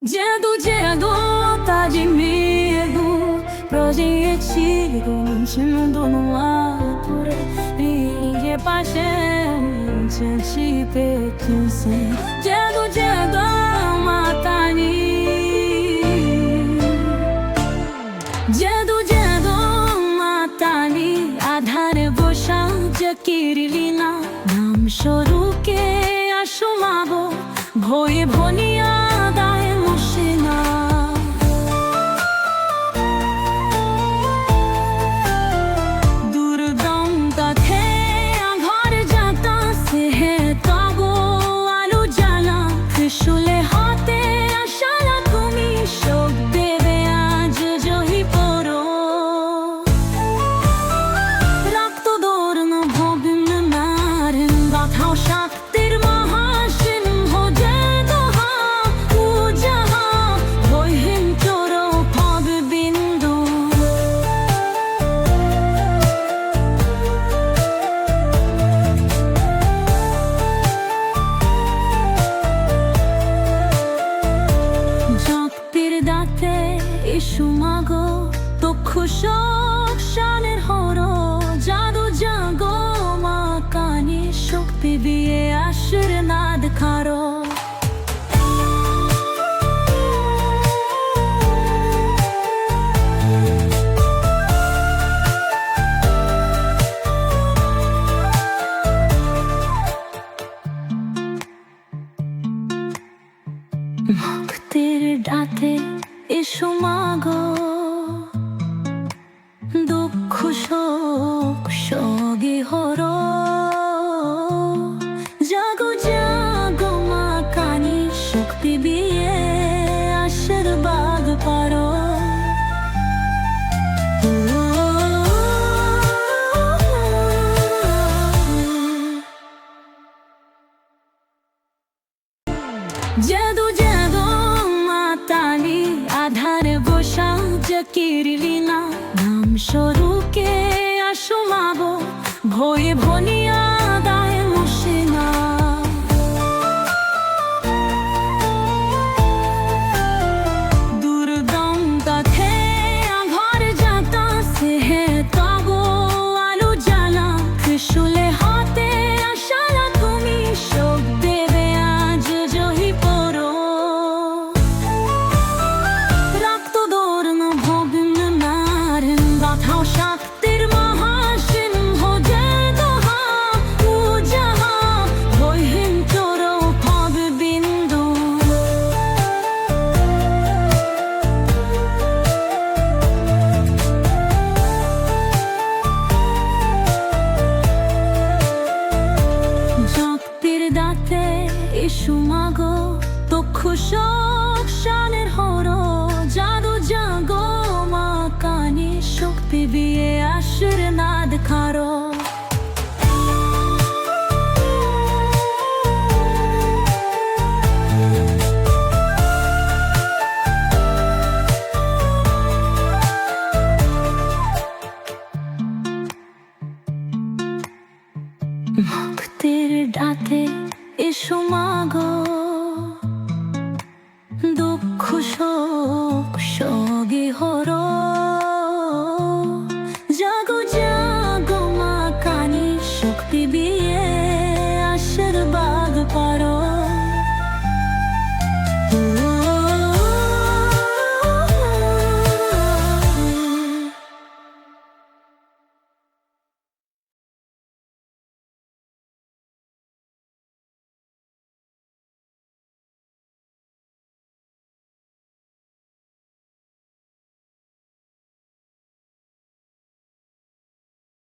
Dia do tá de medo, projetil continuando no ar por aí, e paixão te pertence. Dia do matani, dia do matani, আধারে বসা জাকিরলি না নাম স্বরূপকে আসমাবো ভয়ে ভনিয়া দায় মশে না দুর্দম কাথে ঘর যাতা সে হে তাগো আলো জ্বালা ত্রিশুলে হাতে আশালা তুমি শোক দেবে আজ জহি পড়ো রক্ত দৌড়ন ভবিম নারেন গাথাও শক্তির মহাসিংহ জয় দোহা পূজাহা বহিন চোরো ভব বিন্দু শক্তির দাঁতে ইসু মাগো দুঃখ শোক শানের হরো জাদু জাগো মা কানি শক্তি দিয়ে আশীর্বাদ খারো ভক্তির ডাকে এসো মাগো দুঃখ শোক সগি হরো জাগো জাগো মা কানি শক্তি দিয়ে আশীর্বাদ পারো জাদু মাতালি আধারে বসা জাকিরলি না নাম স্বরূপকে আসমাবো ভয়ে ভনিয়া দায় মশে না দুর্দম কাথে ঘর যাতা সে হে তাগো আলো জ্বালা ত্রিশুলে হাতে আশালা তুমি শোক দেবে আজ জহি পড়ো রক্ত দৌড়ন ভবিম নারেন গাথাও শক্তির মহাসিংহ জয় দোহা পূজাহা বহিন চোরো ভব বিন্দু শক্তির দাঁতে ইসু মাগো দুঃখ শোক শানের হরো জাদু জাগো মা কানি শক্তি দিয়ে আশীর্বাদ খারো ভক্তির ডাকে এসো মাগো দুঃখ শোক